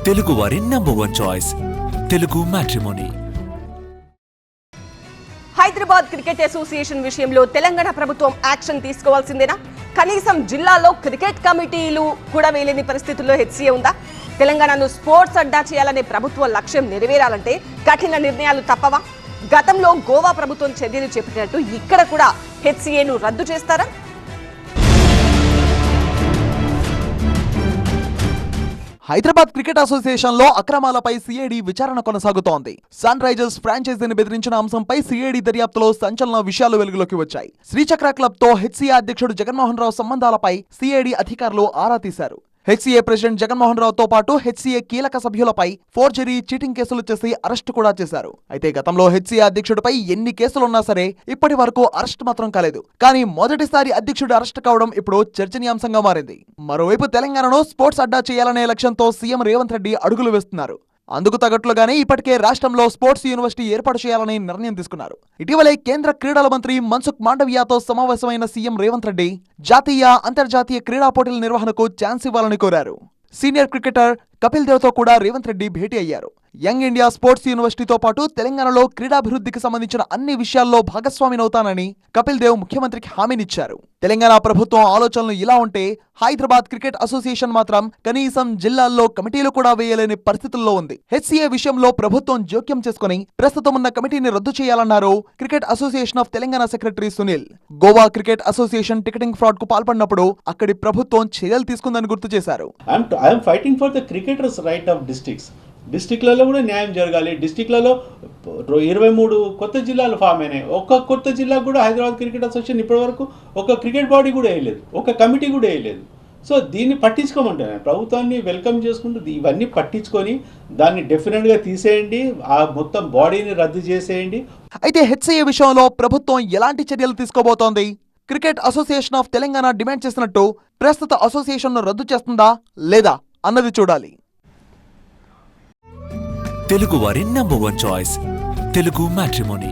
తెలుగు వారి number 1 choice Telugu matrimony. Hyderabad cricket association విషయంలో తెలంగాణ ప్రభుత్వం యాక్షన్ తీసుకోవాల్సిందేనా? కనీసం జిల్లాలో క్రికెట్ కమిటీలు కూడా వేయలేని పరిస్థితుల్లో హెచ్సీఏ ఉందా? తెలంగాణను స్పోర్ట్స్ అడ్డా చేయాలనే ప్రభుత్వ లక్ష్యం నెరవేరాలంటే కఠిన నిర్ణయాలు తప్పవా? గతంలో గోవా ప్రభుత్వం చర్యలు చేపట్టినట్టు ఇక్కడ కూడా హెచ్సీఏను రద్దు చేస్తారా? హైదరాబాద్ క్రికెట్ అసోసియేషన్ లో అక్రమాలపై సిఐడి విచారణ కొనసాగుతోంది. సన్ రైజర్స్ ఫ్రాంచైజీని బెదిరించిన అంశంపై సిఐడి దర్యాప్తులో సంచలన విషయాలు వెలుగులోకి వచ్చాయి. శ్రీచక్ర క్లబ్ తో హెచ్సీఏ అధ్యక్షుడు జగన్మోహన్ రావు సంబంధాలపై సిఐడి అధికారులు ఆరా తీశారు. హెచ్సీఏ ప్రెసిడెంట్ జగన్మోహన్ రావుతో పాటు హెచ్సీఏ కీలక సభ్యులపై ఫోర్జరీ, చీటింగ్ కేసులు చేసి అరెస్టు కూడా చేశారు. అయితే గతంలో హెచ్సీఏ అధ్యక్షుడిపై ఎన్ని కేసులున్నా సరే ఇప్పటి వరకు అరెస్ట్ మాత్రం కాలేదు. కానీ మొదటిసారి అధ్యక్షుడు అరెస్ట్ కావడం ఇప్పుడు చర్చనీయాంశంగా మారింది. మరోవైపు తెలంగాణను స్పోర్ట్స్ అడ్డా చేయాలనే లక్ష్యంతో సీఎం రేవంత్ రెడ్డి అడుగులు వేస్తున్నారు. అందుకు తగ్గట్లుగానే ఇప్పటికే రాష్ట్రంలో స్పోర్ట్స్ యూనివర్సిటీ ఏర్పాటు చేయాలని నిర్ణయం తీసుకున్నారు. ఇటీవలే కేంద్ర క్రీడల మంత్రి మన్సుఖ్ మాండవియాతో సమావేశమైన సీఎం రేవంత్ రెడ్డి జాతీయ, అంతర్జాతీయ క్రీడా పోటీల నిర్వహణకు ఛాన్స్ ఇవ్వాలని కోరారు. సీనియర్ క్రికెటర్ కపిల్ దేవ్ తో కూడా రేవంత్ రెడ్డి భేటీ అయ్యారు. యంగ్ ఇండియా స్పోర్ట్స్ యూనివర్సిటీతో పాటు తెలంగాణలో క్రీడాభివృద్ధికి సంబంధించిన అన్ని విషయాల్లో భాగస్వామినవుతానని కపిల్ దేవ్ ముఖ్యమంత్రికి హామీనిచ్చారు. తెలంగాణ ప్రభుత్వం ఆలోచనలు ఇలా ఉంటే హైదరాబాద్ క్రికెట్ అసోసియేషన్ మాత్రం కనీసం జిల్లాల్లో కమిటీలు కూడా వేయలేని పరిస్థితుల్లో ఉంది. హెచ్సీఏ విషయంలో ప్రభుత్వం జోక్యం చేసుకుని ప్రస్తుతం ఉన్న కమిటీని రద్దు చేయాలన్నారు cricket association of Telangana secretary Sunil. Goa cricket association ticketing fraud కు పాల్పడినప్పుడు అక్కడి ప్రభుత్వం చర్యలు తీసుకుందని గుర్తు చేశారు. డిస్టిక్లలో కూడా న్యాయం జరగాలి. డిస్టిక్లలో 23 కొత్త జిల్లాలు ఫామ్ అయినాయి. ఒక్క కొత్త జిల్లా కూడా హైదరాబాద్ క్రికెట్ అసోసియేషన్ ఇప్పటివరకు ఒక క్రికెట్ బాడీ కూడా వేయలేదు, ఒక కమిటీ కూడా వేయలేదు. సో దీన్ని పట్టించుకోమంటాను, ప్రభుత్వాన్ని వెల్కమ్ చేసుకుంటూ ఇవన్నీ పట్టించుకొని దాన్ని డెఫినెట్గా తీసేయండి, ఆ మొత్తం బాడీని రద్దు చేసేయండి. అయితే హెచ్సీఏ విషయంలో ప్రభుత్వం ఎలాంటి చర్యలు తీసుకోబోతోంది? Cricket association of Telangana demand చేసినట్టు ప్రస్తుత అసోసియేషన్ను రద్దు చేస్తుందా లేదా అన్నది చూడాలి. తెలుగు వారి నంబర్ 1 చాయిస్ తెలుగు మ్యాట్రిమోనీ.